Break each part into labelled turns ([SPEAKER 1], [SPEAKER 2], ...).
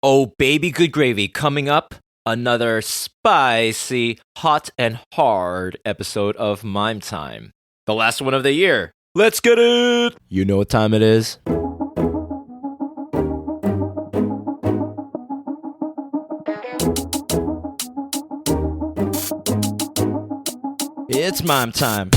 [SPEAKER 1] Oh, baby, good gravy. Coming up, another spicy, hot, and hard episode of Mime Time. The last one of the year. Let's get it! You know what time it is? It's Mime Time.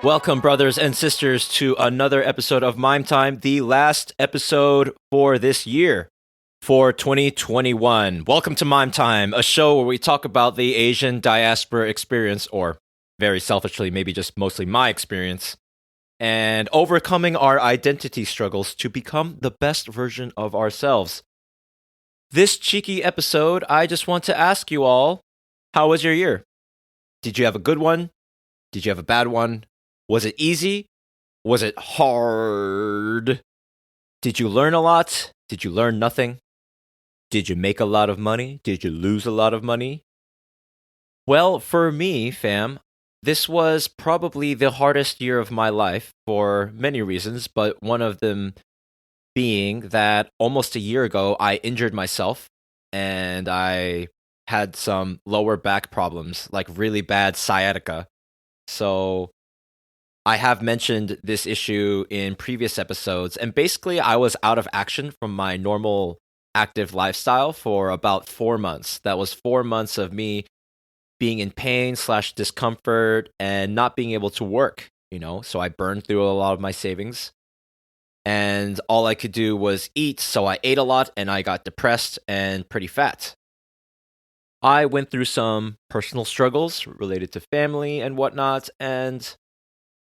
[SPEAKER 1] Welcome, brothers and sisters, to another episode of Mime Time, the last episode for this year, for 2021. Welcome to Mime Time, a show where we talk about the Asian diaspora experience, or very selfishly, maybe just mostly my experience, and overcoming our identity struggles to become the best version of ourselves. This cheeky episode, I just want to ask you all, how was your year? Did you have a good one? Did you have a bad one? Was it easy? Was it hard? Did you learn a lot? Did you learn nothing? Did you make a lot of money? Did you lose a lot of money? Well, for me, fam, this was probably the hardest year of my life for many reasons, but one of them being that almost a year ago, I injured myself and I had some lower back problems, like really bad sciatica. So I have mentioned this issue in previous episodes, and basically I was out of action from my normal active lifestyle for about 4 months. That was 4 months of me being in pain / discomfort and not being able to work, so I burned through a lot of my savings, and all I could do was eat, so I ate a lot and I got depressed and pretty fat. I went through some personal struggles related to family and whatnot, and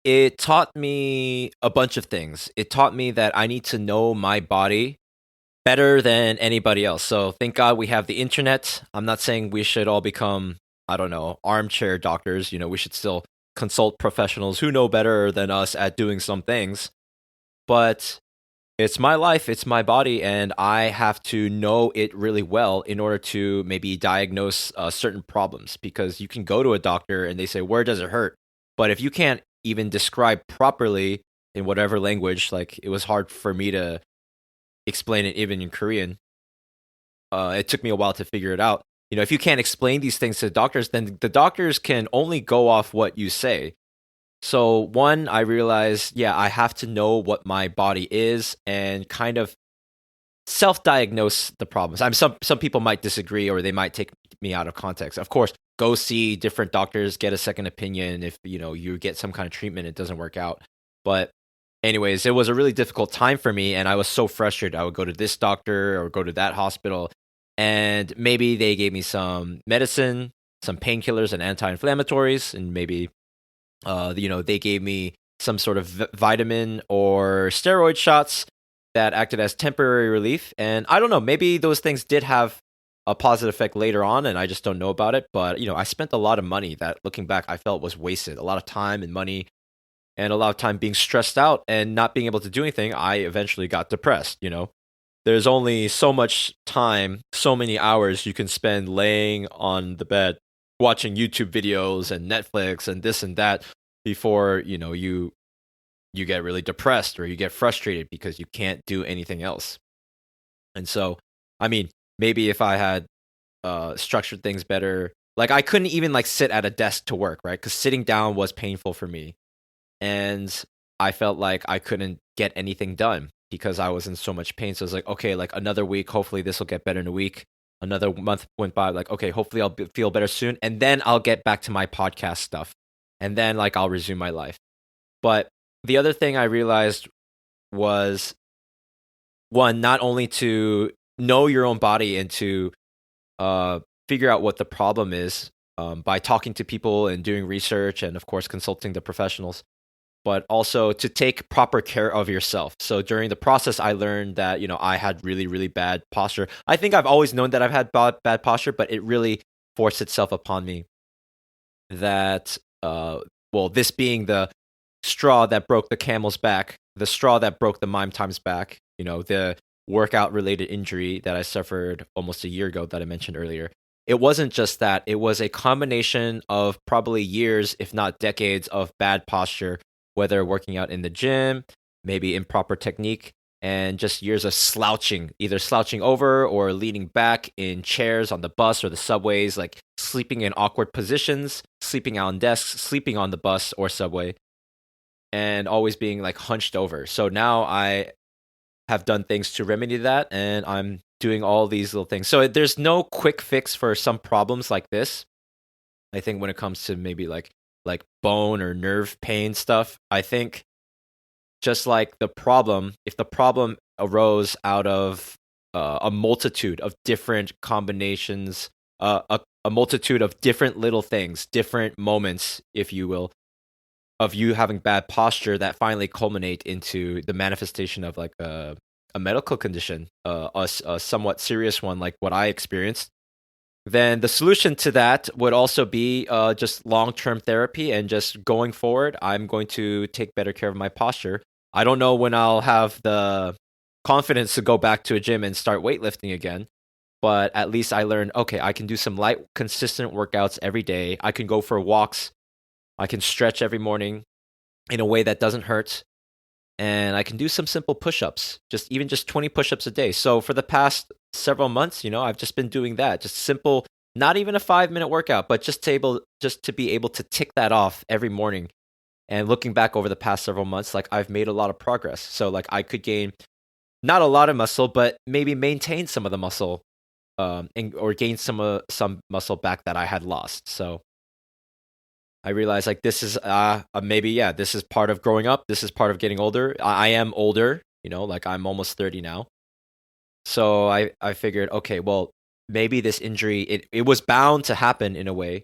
[SPEAKER 1] it taught me a bunch of things. It taught me that I need to know my body better than anybody else. So thank God we have the internet. I'm not saying we should all become, armchair doctors. We should still consult professionals who know better than us at doing some things. But it's my life, it's my body, and I have to know it really well in order to maybe diagnose certain problems. Because you can go to a doctor and they say, where does it hurt? But if you can't even describe properly in whatever language, like it was hard for me to explain it even in Korean. It took me a while to figure it out. If you can't explain these things to doctors, then the doctors can only go off what you say. So one, I realized, I have to know what my body is and kind of self-diagnose the problems. Some people might disagree or they might take me out of context. Of course, go see different doctors, get a second opinion if you get some kind of treatment, it doesn't work out. But anyways, it was a really difficult time for me and I was so frustrated. I would go to this doctor or go to that hospital and maybe they gave me some medicine, some painkillers and anti-inflammatories, and maybe they gave me some sort of vitamin or steroid shots that acted as temporary relief. And I don't know, maybe those things did have a positive effect later on and I just don't know about it. But, I spent a lot of money that, looking back, I felt was wasted. A lot of time and money and a lot of time being stressed out and not being able to do anything. I eventually got depressed, There's only so much time, so many hours you can spend laying on the bed, watching YouTube videos and Netflix and this and that before, you get really depressed or you get frustrated because you can't do anything else. And so, maybe if I had structured things better, like I couldn't even sit at a desk to work, right? Because sitting down was painful for me. And I felt like I couldn't get anything done because I was in so much pain. So I was like, okay, another week, hopefully this will get better in a week. Another month went by, okay, hopefully I'll feel better soon. And then I'll get back to my podcast stuff. And then I'll resume my life. But the other thing I realized was, one, not only to know your own body and to figure out what the problem is by talking to people and doing research and, of course, consulting the professionals, but also to take proper care of yourself. So during the process, I learned that, I had really, really bad posture. I think I've always known that I've had bad posture, but it really forced itself upon me that, this being the straw that broke the camel's back, the straw that broke the Mime Time's back, the workout-related injury that I suffered almost a year ago that I mentioned earlier. it wasn't just that. It was a combination of probably years, if not decades, of bad posture, whether working out in the gym, maybe improper technique, and just years of slouching, either slouching over or leaning back in chairs on the bus or the subways, like sleeping in awkward positions, sleeping on desks, sleeping on the bus or subway, and always being like hunched over. So now I have done things to remedy that, and I'm doing all these little things. So there's no quick fix for some problems like this. I think when it comes to maybe like bone or nerve pain stuff, I think just like the problem, if the problem arose out of a multitude of different combinations, a multitude of different little things, different moments, if you will, of you having bad posture that finally culminate into the manifestation of like a medical condition, a somewhat serious one like what I experienced, then the solution to that would also be just long-term therapy, and just going forward, I'm going to take better care of my posture. I don't know when I'll have the confidence to go back to a gym and start weightlifting again, but at least I learned, okay, I can do some light, consistent workouts every day. I can go for walks. I can stretch every morning in a way that doesn't hurt. And I can do some simple push-ups, just 20 push-ups a day. So for the past several months, I've just been doing that. Just simple, not even a 5-minute workout, but just to be able to tick that off every morning. And looking back over the past several months, like I've made a lot of progress. So like I could gain not a lot of muscle, but maybe maintain some of the muscle, or gain some muscle back that I had lost. So I realized like this is this is part of growing up. This is part of getting older. I am older, like I'm almost 30 now. So I figured, okay, well, maybe this injury, it was bound to happen in a way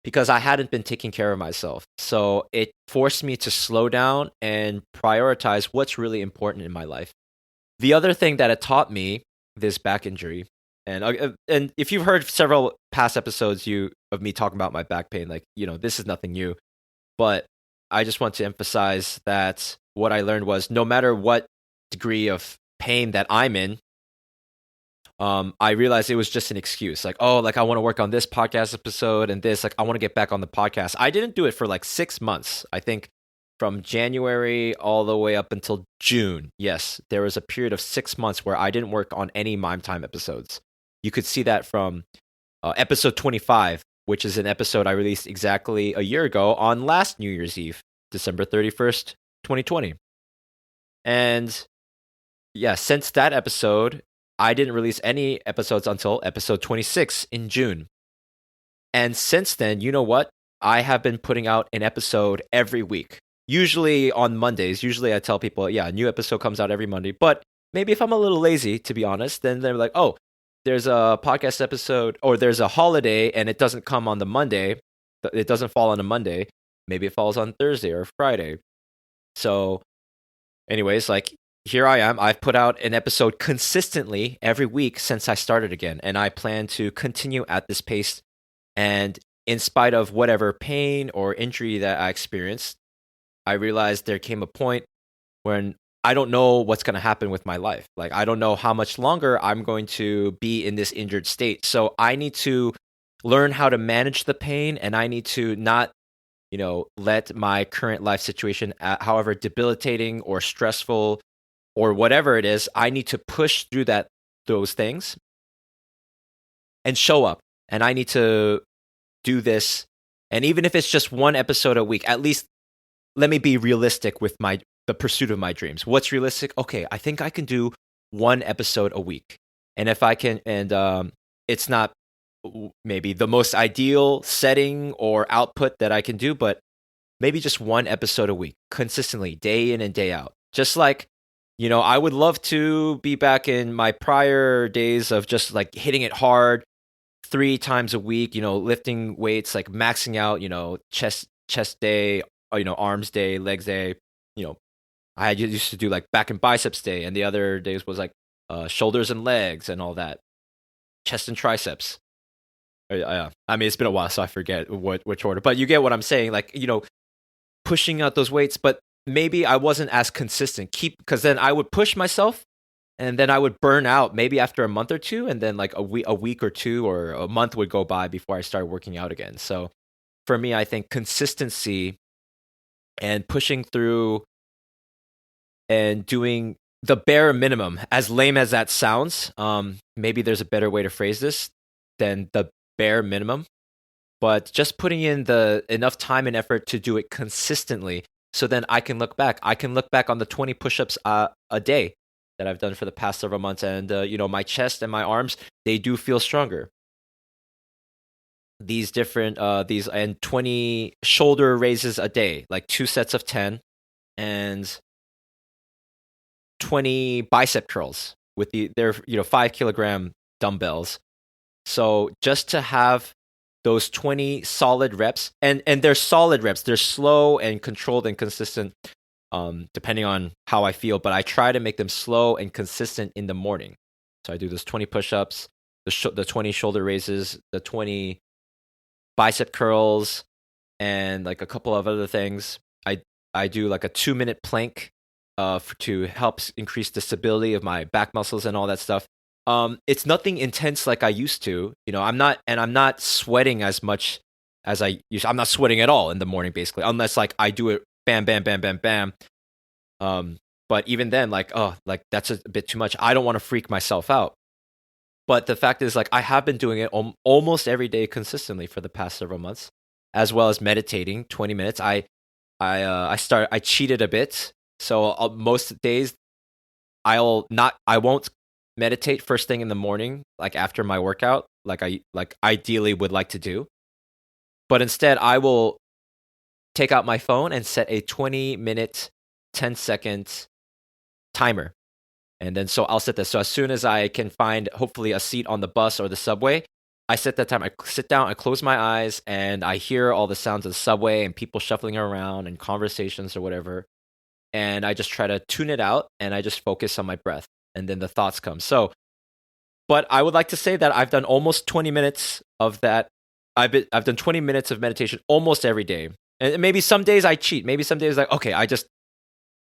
[SPEAKER 1] because I hadn't been taking care of myself. So it forced me to slow down and prioritize what's really important in my life. The other thing that it taught me, this back injury, and if you've heard several past episodes of me talking about my back pain, like, this is nothing new. But I just want to emphasize that what I learned was no matter what degree of pain that I'm in, I realized it was just an excuse. Like, oh, like I want to work on this podcast episode and this, like I want to get back on the podcast. I didn't do it for like 6 months. I think from January all the way up until June. Yes, there was a period of 6 months where I didn't work on any Mime Time episodes. You could see that from episode 25, which is an episode I released exactly a year ago on last New Year's Eve, December 31st, 2020. And yeah, since that episode, I didn't release any episodes until episode 26 in June. And since then, you know what? I have been putting out an episode every week, usually on Mondays. Usually I tell people, yeah, a new episode comes out every Monday. But maybe if I'm a little lazy, to be honest, then they're like, oh, there's a podcast episode or there's a holiday and it doesn't come on the Monday. It doesn't fall on a Monday. Maybe it falls on Thursday or Friday. So anyways, like here I am. I've put out an episode consistently every week since I started again. And I plan to continue at this pace. And in spite of whatever pain or injury that I experienced, I realized there came a point when I don't know what's going to happen with my life. Like, I don't know how much longer I'm going to be in this injured state. So I need to learn how to manage the pain, and I need to not, let my current life situation, however debilitating or stressful or whatever it is, I need to push through those things and show up. And I need to do this. And even if it's just one episode a week, at least let me be realistic with the pursuit of my dreams. What's realistic? Okay, I think I can do one episode a week. And if I can, and it's not maybe the most ideal setting or output that I can do, but maybe just one episode a week, consistently, day in and day out. Just like, I would love to be back in my prior days of just like hitting it hard 3 times a week, lifting weights, like maxing out, chest day, arms day, legs day, I used to do like back and biceps day, and the other days was like shoulders and legs and all that, chest and triceps. I mean, it's been a while, so I forget which order, but you get what I'm saying. Like, pushing out those weights, but maybe I wasn't as consistent. Because then I would push myself, and then I would burn out maybe after a month or two, and then like a week or two or a month would go by before I started working out again. So for me, I think consistency and pushing through and doing the bare minimum, as lame as that sounds, maybe there's a better way to phrase this than the bare minimum, but just putting in the enough time and effort to do it consistently, so then I can look back. I can look back on the 20 push-ups a day that I've done for the past several months, and my chest and my arms, they do feel stronger. These different these and 20 shoulder raises a day, like 2 sets of 10, and 20 bicep curls with they're 5 kilogram dumbbells. So just to have those 20 solid reps, and they're solid reps, they're slow and controlled and consistent, depending on how I feel, but I try to make them slow and consistent in the morning. So I do those 20 push-ups, the 20 shoulder raises, the 20 bicep curls, and like a couple of other things. I do like a 2-minute plank to help increase the stability of my back muscles and all that stuff. It's nothing intense like I used to. I'm not sweating as much as I used. I'm not sweating at all in the morning, basically, unless like I do it bam, bam, bam, bam, bam. But even then, like that's a bit too much. I don't want to freak myself out. But the fact is, like, I have been doing it almost every day consistently for the past several months, as well as meditating 20 minutes. I cheated a bit. So most days I won't meditate first thing in the morning, like after my workout, like I ideally would like to do. But instead I will take out my phone and set a 20-minute, 10-second timer. And then so I'll set this. So as soon as I can find hopefully a seat on the bus or the subway, I set that time. I sit down, I close my eyes, and I hear all the sounds of the subway and people shuffling around and conversations or whatever. And I just try to tune it out, and I just focus on my breath, and then the thoughts come. So, but I would like to say that I've done almost 20 minutes of that. I've done 20 minutes of meditation almost every day. And maybe some days I cheat. Maybe some days like, okay, I just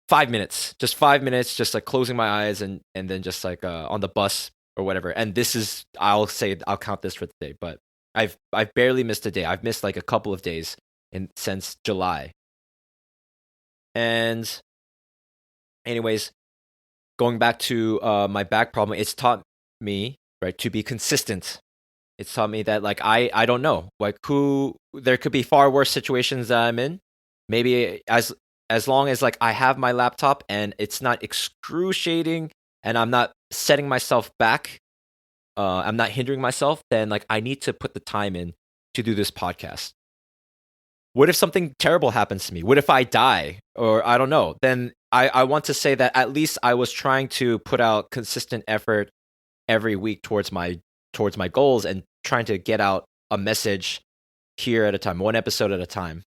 [SPEAKER 1] 5 minutes, just like closing my eyes and then just like on the bus or whatever. And this is, I'll count this for the day, but I've barely missed a day. I've missed like a couple of days since July. And anyways, going back to my back problem, it's taught me, right, to be consistent. It's taught me that like I don't know, like there could be far worse situations that I'm in. Maybe as long as like I have my laptop and it's not excruciating and I'm not setting myself back, I'm not hindering myself, then like I need to put the time in to do this podcast. What if something terrible happens to me? What if I die? Or I don't know. Then I want to say that at least I was trying to put out consistent effort every week towards my goals and trying to get out a message here at a time, one episode at a time.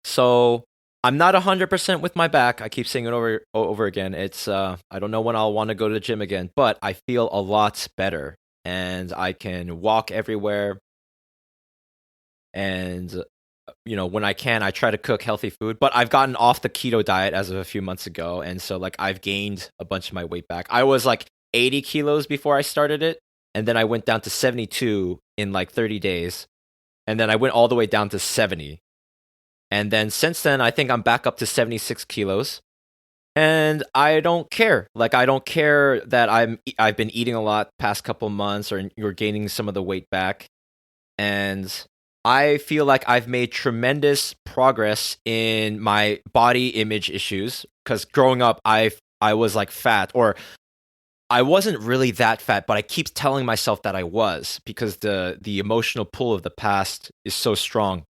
[SPEAKER 1] So I'm not 100% with my back. I keep saying it over again. It's I don't know when I'll want to go to the gym again, but I feel a lot better and I can walk everywhere. And when I can, I try to cook healthy food, but I've gotten off the keto diet as of a few months ago, and so like I've gained a bunch of my weight back. I was like 80 kilos before I started it, and then I went down to 72 in like 30 days, and then I went all the way down to 70. And then since then, I think I'm back up to 76 kilos. And I don't care. Like, I don't care that I've been eating a lot past couple months or you're gaining some of the weight back. And I feel like I've made tremendous progress in my body image issues. Because growing up, I was like fat, or I wasn't really that fat, but I keep telling myself that I was, because the emotional pull of the past is so strong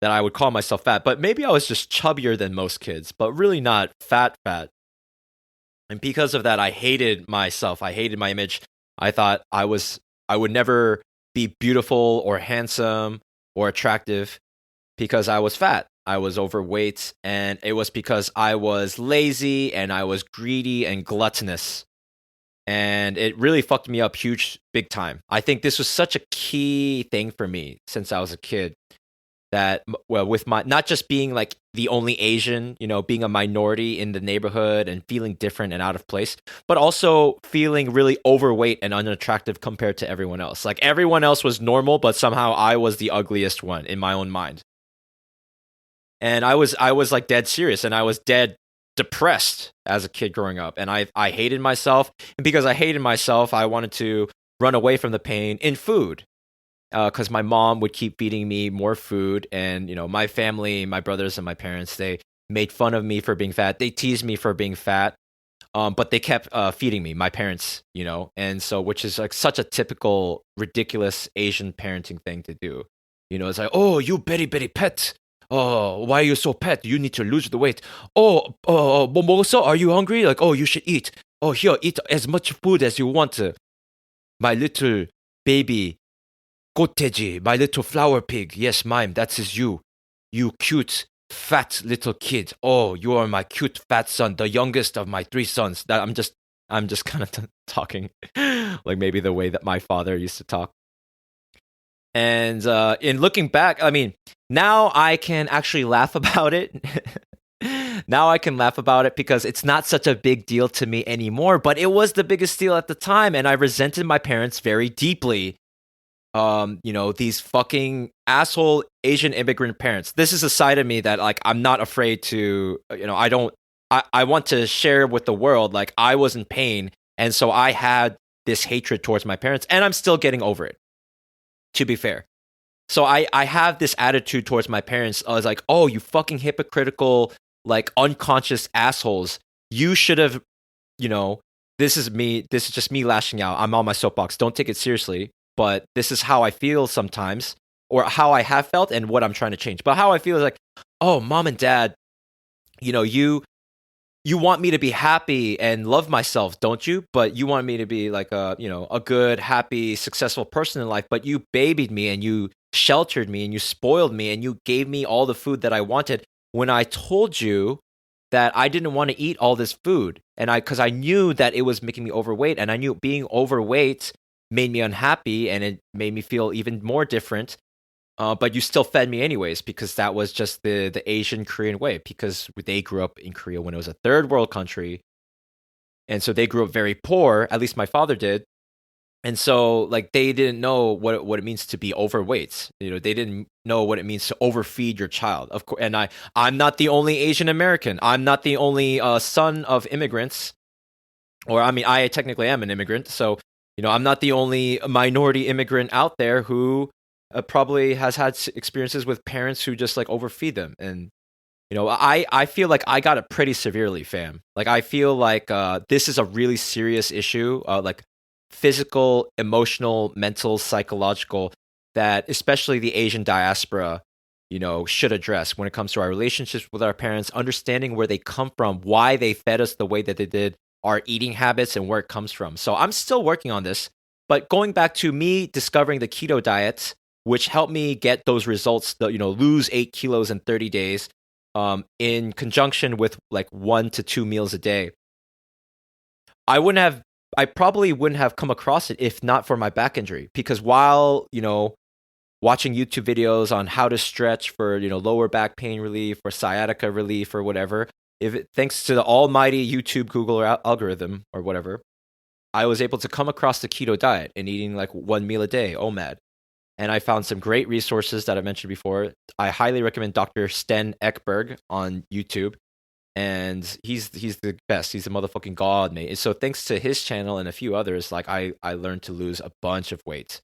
[SPEAKER 1] that I would call myself fat. But maybe I was just chubbier than most kids, but really not fat. And because of that, I hated myself. I hated my image. I thought I would never be beautiful or handsome or attractive because I was fat. I was overweight, and it was because I was lazy and I was greedy and gluttonous. And it really fucked me up big time. I think this was such a key thing for me since I was a kid. that, well, with my, not just being like the only Asian, being a minority in the neighborhood and feeling different and out of place, but also feeling really overweight and unattractive compared to everyone else. Like everyone else was normal, but somehow I was the ugliest one in my own mind. And I was like dead serious, and I was dead depressed as a kid growing up, and I hated myself, and because I hated myself, I wanted to run away from the pain in food, because my mom would keep feeding me more food, and my family, my brothers and my parents, they made fun of me for being fat. They teased me for being fat, but they kept feeding me. My parents, and so, which is like such a typical ridiculous Asian parenting thing to do. It's like, oh, you very very pet. Oh, why are you so pet? You need to lose the weight. Oh, Momosa, are you hungry? Like, oh, you should eat. Oh, here, eat as much food as you want to. My little baby, Goteji, my little flower pig. Yes, mime, that is you. You cute, fat little kid. Oh, you are my cute fat son, the youngest of my 3 sons. That I'm just kind of talking like maybe the way that my father used to talk. And in looking back, I mean, now I can actually laugh about it. Now I can laugh about it because it's not such a big deal to me anymore, but it was the biggest deal at the time, and I resented my parents very deeply. These fucking asshole Asian immigrant parents. This is a side of me that, like, I'm not afraid to, I want to share with the world. Like, I was in pain, and so I had this hatred towards my parents, and I'm still getting over it, to be fair. So I have this attitude towards my parents. I was like, oh, you fucking hypocritical, like, unconscious assholes. You should have, this is just me lashing out. I'm on my soapbox. Don't take it seriously. But this is how I feel sometimes, or how I have felt, and what I'm trying to change. But how I feel is like, oh, mom and dad, you want me to be happy and love myself, don't you? But you want me to be like a good, happy, successful person in life. But you babied me, and you sheltered me, and you spoiled me, and you gave me all the food that I wanted when I told you that I didn't want to eat all this food. And because I knew that it was making me overweight, and I knew being overweight made me unhappy, and it made me feel even more different. But you still fed me anyways, because that was just the Asian Korean way, because they grew up in Korea when it was a third world country. And so they grew up very poor, at least my father did. And so, like, they didn't know what it means to be overweight. They didn't know what it means to overfeed your child. Of course, and I'm not the only Asian American. I'm not the only son of immigrants. Or, I mean, I technically am an immigrant, so I'm not the only minority immigrant out there who probably has had experiences with parents who just like overfeed them. And, I feel like I got it pretty severely, fam. Like, I feel like this is a really serious issue, like physical, emotional, mental, psychological, that especially the Asian diaspora, should address when it comes to our relationships with our parents, understanding where they come from, why they fed us the way that they did, our eating habits, and where it comes from. So I'm still working on this, but going back to me discovering the keto diet, which helped me get those results, lose 8 kilos in 30 days, in conjunction with like 1 to 2 meals a day. I probably wouldn't have come across it if not for my back injury, because while, watching YouTube videos on how to stretch for, lower back pain relief or sciatica relief or whatever, thanks to the almighty YouTube Google algorithm or whatever, I was able to come across the keto diet and eating like 1 meal a day, OMAD. And I found some great resources that I mentioned before. I highly recommend Dr. Sten Ekberg on YouTube. And he's the best. He's the motherfucking god, mate. And so thanks to his channel and a few others, like I learned to lose a bunch of weight.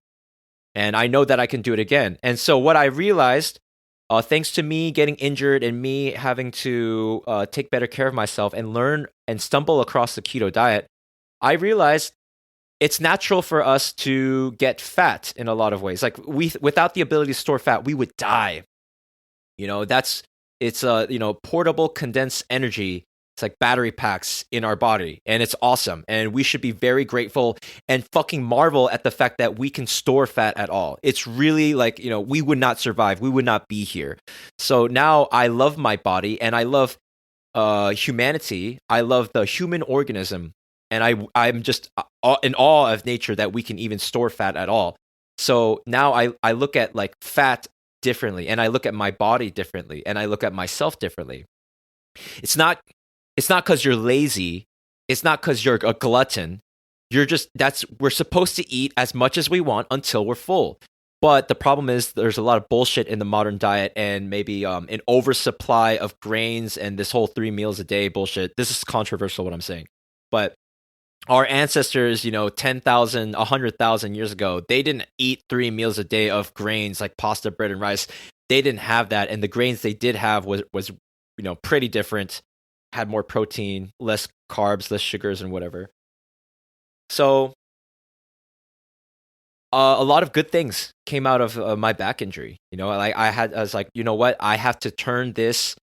[SPEAKER 1] And I know that I can do it again. And so what I realized, thanks to me getting injured and me having to take better care of myself and learn and stumble across the keto diet, I realized it's natural for us to get fat in a lot of ways. Like without the ability to store fat, we would die. It's portable condensed energy. It's like battery packs in our body, and it's awesome. And we should be very grateful and fucking marvel at the fact that we can store fat at all. It's really like, we would not survive. We would not be here. So now I love my body, and I love humanity. I love the human organism. And I'm just in awe of nature that we can even store fat at all. So now I look at like fat differently, and I look at my body differently, and I look at myself differently. It's not because you're lazy. It's not because you're a glutton. We're supposed to eat as much as we want until we're full. But the problem is there's a lot of bullshit in the modern diet, and maybe an oversupply of grains and this whole 3 meals a day bullshit. This is controversial what I'm saying. But our ancestors, 10,000, 100,000 years ago, they didn't eat 3 meals a day of grains like pasta, bread, and rice. They didn't have that. And the grains they did have was pretty different, had more protein, less carbs, less sugars, and whatever. So a lot of good things came out of my back injury. I was like, you know what? I have to turn this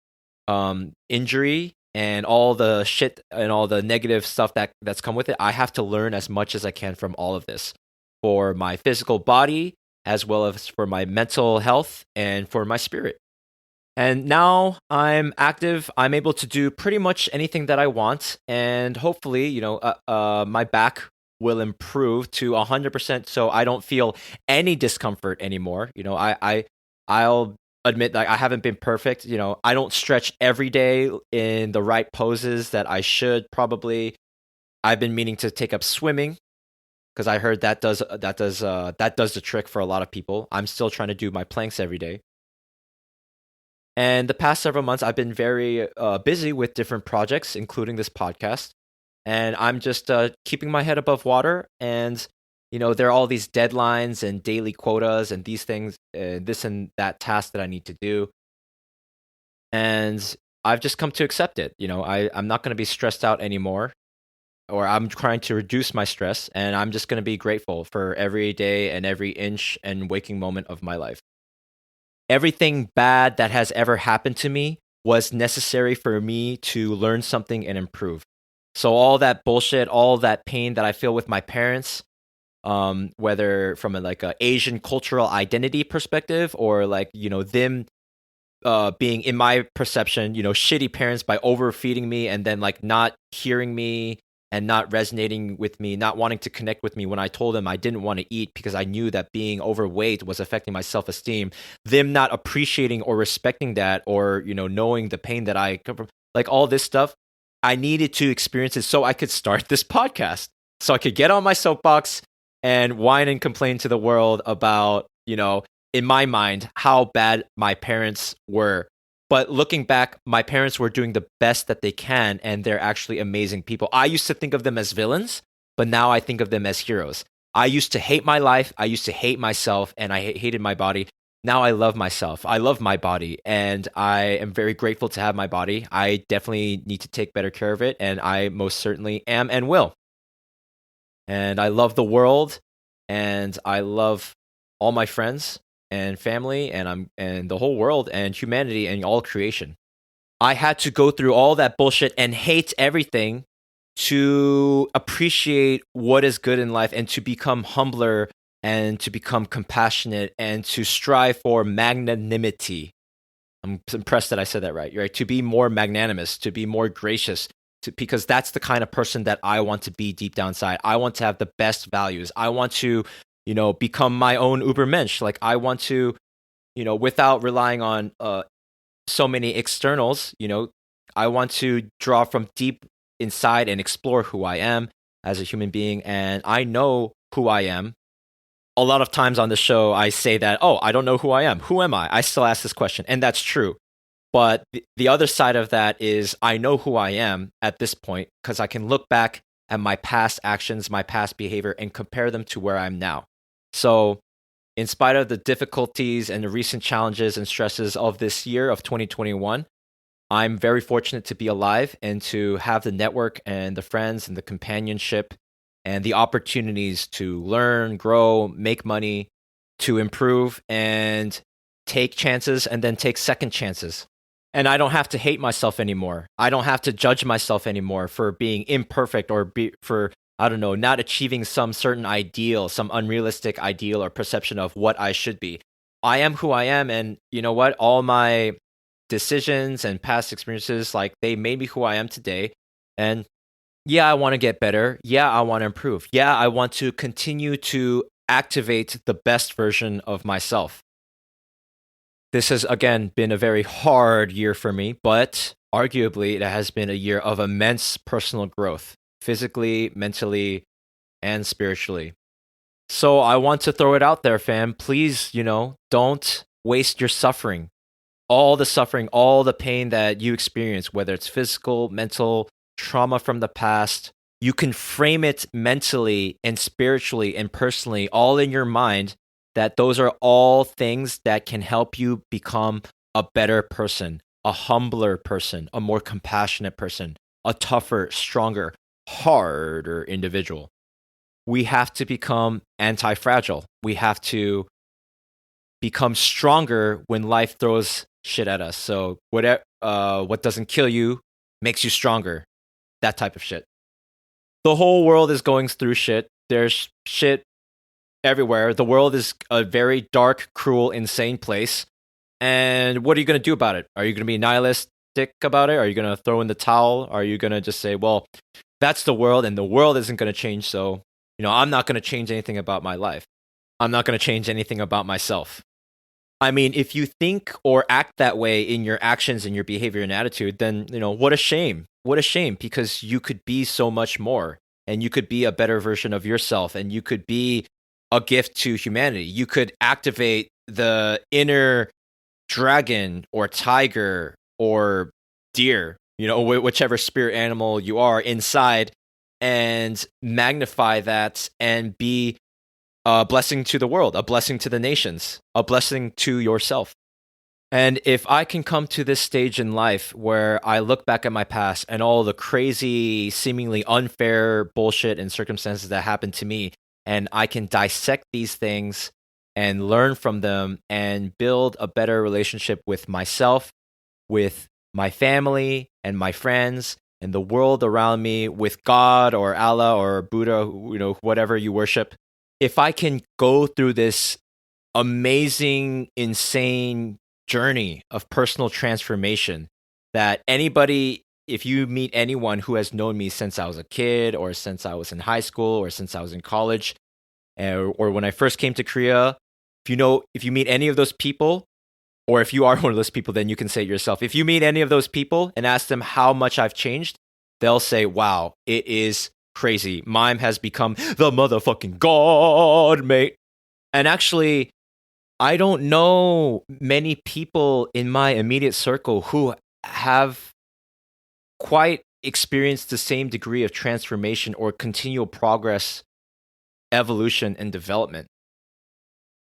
[SPEAKER 1] injury and all the shit and all the negative stuff that's come with it. I have to learn as much as I can from all of this for my physical body, as well as for my mental health and for my spirit. And now I'm active. I'm able to do pretty much anything that I want. And hopefully, my back will improve to 100% so I don't feel any discomfort anymore. I'll admit that I haven't been perfect. I don't stretch every day in the right poses that I should probably. I've been meaning to take up swimming because I heard that does the trick for a lot of people. I'm still trying to do my planks every day. And the past several months, I've been very busy with different projects, including this podcast. And I'm just keeping my head above water. And, there are all these deadlines and daily quotas and these things, this and that task that I need to do. And I've just come to accept it. I'm not going to be stressed out anymore, or I'm trying to reduce my stress. And I'm just going to be grateful for every day and every inch and waking moment of my life. Everything bad that has ever happened to me was necessary for me to learn something and improve. So all that bullshit, all that pain that I feel with my parents, whether from a Asian cultural identity perspective or them being, in my perception, shitty parents by overfeeding me and then not hearing me and not resonating with me, not wanting to connect with me when I told them I didn't want to eat because I knew that being overweight was affecting my self-esteem, them not appreciating or respecting that, or, knowing the pain that I come from, all this stuff. I needed to experience it so I could start this podcast, so I could get on my soapbox and whine and complain to the world about, in my mind, how bad my parents were. But looking back, my parents were doing the best that they can, and they're actually amazing people. I used to think of them as villains, but now I think of them as heroes. I used to hate my life. I used to hate myself, and I hated my body. Now I love myself. I love my body, and I am very grateful to have my body. I definitely need to take better care of it, and I most certainly am and will. And I love the world, and I love all my friends and family, and the whole world and humanity and all creation. I had to go through all that bullshit and hate everything to appreciate what is good in life and to become humbler and to become compassionate and to strive for magnanimity. I'm impressed that I said that right? To be more magnanimous, to be more gracious, because that's the kind of person that I want to be deep down inside. I want to have the best values. I want to, become my own Ubermensch. I want to, without relying on so many externals, I want to draw from deep inside and explore who I am as a human being. And I know who I am. A lot of times on the show, I say that, I don't know who I am. Who am I? I still ask this question. And that's true. But the other side of that is I know who I am at this point because I can look back at my past actions, my past behavior, and compare them to where I'm now. So in spite of the difficulties and the recent challenges and stresses of this year of 2021, I'm very fortunate to be alive and to have the network and the friends and the companionship and the opportunities to learn, grow, make money, to improve and take chances and then take second chances. And I don't have to hate myself anymore. I don't have to judge myself anymore for being imperfect or for not achieving some certain ideal, some unrealistic ideal or perception of what I should be. I am who I am. And you know what? All my decisions and past experiences, they made me who I am today. And yeah, I want to get better. Yeah, I want to improve. Yeah, I want to continue to activate the best version of myself. This has, again, been a very hard year for me, but arguably it has been a year of immense personal growth, physically, mentally, and spiritually. So I want to throw it out there, fam. Please, don't waste your suffering. All the suffering, all the pain that you experience, whether it's physical, mental, trauma from the past, you can frame it mentally and spiritually and personally, all in your mind, that those are all things that can help you become a better person, a humbler person, a more compassionate person, a tougher, stronger, harder individual. We have to become anti-fragile. We have to become stronger when life throws shit at us. So what doesn't kill you makes you stronger. That type of shit. The whole world is going through shit. There's shit everywhere. The world is a very dark, cruel, insane place. And what are you going to do about it? Are you going to be nihilistic about it? Are you going to throw in the towel? Are you going to just say, well, that's the world and the world isn't going to change, so, I'm not going to change anything about my life. I'm not going to change anything about myself. I mean, if you think or act that way in your actions and your behavior and attitude, then, what a shame. What a shame, because you could be so much more, and you could be a better version of yourself, and you could be a gift to humanity. You could activate the inner dragon or tiger or deer, whichever spirit animal you are inside, and magnify that and be a blessing to the world, a blessing to the nations, a blessing to yourself. And if I can come to this stage in life where I look back at my past and all the crazy, seemingly unfair bullshit and circumstances that happened to me, and I can dissect these things and learn from them and build a better relationship with myself, with my family and my friends and the world around me, with God or Allah or Buddha, whatever you worship. If I can go through this amazing, insane journey of personal transformation, that anybody, if you meet anyone who has known me since I was a kid or since I was in high school or since I was in college or when I first came to Korea, if you meet any of those people, or if you are one of those people, then you can say it yourself. If you meet any of those people and ask them how much I've changed, they'll say, wow, it is crazy. Mime has become the motherfucking god, mate. And actually, I don't know many people in my immediate circle who have quite experienced the same degree of transformation or continual progress, evolution, and development.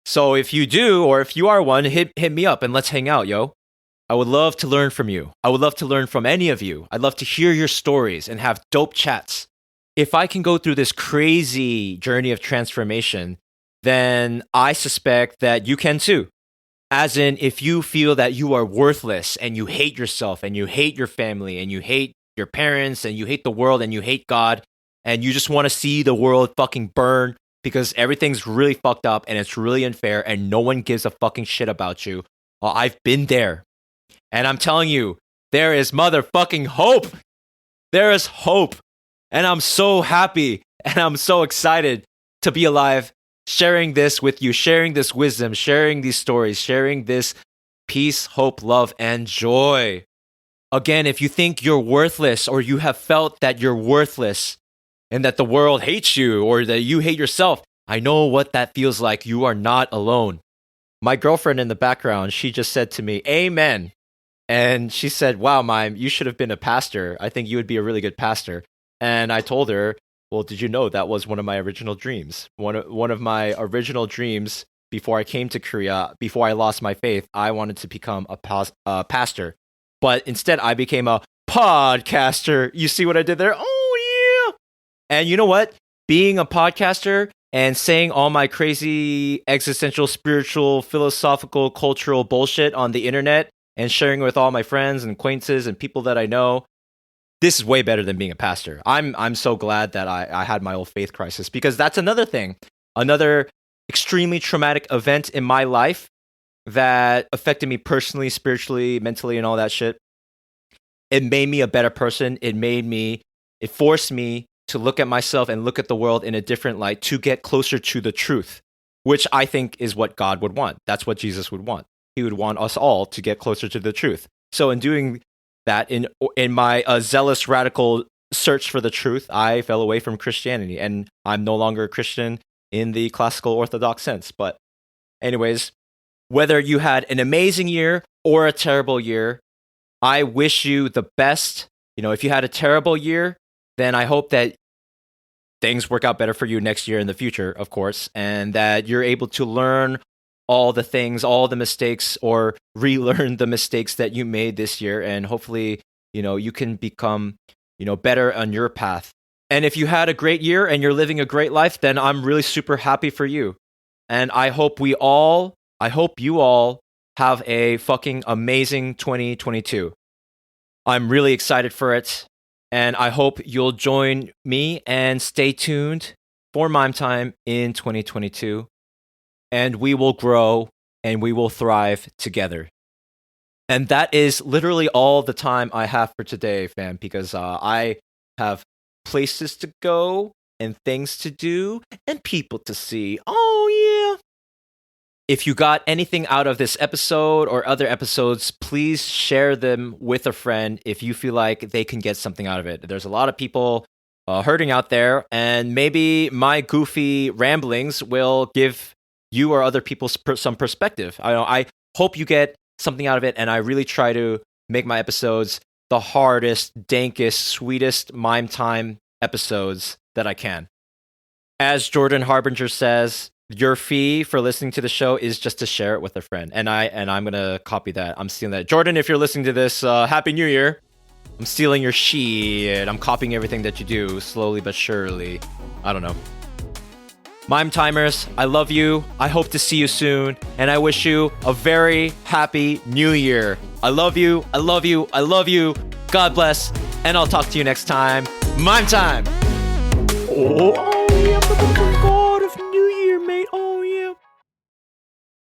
[SPEAKER 1] So if you do, or if you are one, hit me up and let's hang out, yo. I would love to learn from you. I would love to learn from any of you. I'd love to hear your stories and have dope chats. If I can go through this crazy journey of transformation, then I suspect that you can too. As in, if you feel that you are worthless and you hate yourself and you hate your family and you hate your parents and you hate the world and you hate God and you just want to see the world fucking burn because everything's really fucked up and it's really unfair and no one gives a fucking shit about you. Well, I've been there. And I'm telling you, there is motherfucking hope. There is hope. And I'm so happy and I'm so excited to be alive, sharing this with you, sharing this wisdom, sharing these stories, sharing this peace, hope, love, and joy. Again, if you think you're worthless or you have felt that you're worthless and that the world hates you or that you hate yourself, I know what that feels like. You are not alone. My girlfriend in the background, she just said to me, amen. And she said, wow, Mime, you should have been a pastor. I think you would be a really good pastor. And I told her, well, did you know that was one of my original dreams? One of my original dreams before I came to Korea, before I lost my faith, I wanted to become a pastor. But instead, I became a podcaster. You see what I did there? Oh, yeah. And you know what? Being a podcaster and saying all my crazy existential, spiritual, philosophical, cultural bullshit on the internet and sharing with all my friends and acquaintances and people that I know, this is way better than being a pastor. I'm so glad that I had my old faith crisis, because that's another thing, another extremely traumatic event in my life that affected me personally, spiritually, mentally, and all that shit. It made me a better person. It forced me to look at myself and look at the world in a different light to get closer to the truth, which I think is what God would want. That's what Jesus would want. he would want us all to get closer to the truth. So in doing that, in my zealous radical search for the truth, I fell away from Christianity, and I'm no longer a Christian in the classical Orthodox sense. But anyways, whether you had an amazing year or a terrible year, I wish you the best. If you had a terrible year, then I hope that things work out better for you next year in the future, of course, and that you're able to learn all the things, all the mistakes, or relearn the mistakes that you made this year. And hopefully, you can become, better on your path. And if you had a great year and you're living a great life, then I'm really super happy for you. And I hope you all have a fucking amazing 2022. I'm really excited for it. And I hope you'll join me and stay tuned for Mime Time in 2022. And we will grow and we will thrive together. And that is literally all the time I have for today, fam, because I have places to go and things to do and people to see. Oh, yeah. If you got anything out of this episode or other episodes, please share them with a friend if you feel like they can get something out of it. There's a lot of people hurting out there, and maybe my goofy ramblings will give you or other people some perspective. I hope you get something out of it, and I really try to make my episodes the hardest, dankest, sweetest Mime Time episodes that I can. As Jordan Harbinger says, your fee for listening to the show is just to share it with a friend. And I'm going to copy that. I'm stealing that. Jordan, if you're listening to this, Happy New Year. I'm stealing your shit. I'm copying everything that you do, slowly but surely. I don't know. Mime Timers, I love you. I hope to see you soon. And I wish you a very happy new year. I love you. I love you. I love you. God bless. And I'll talk to you next time. Mime Time. Oh,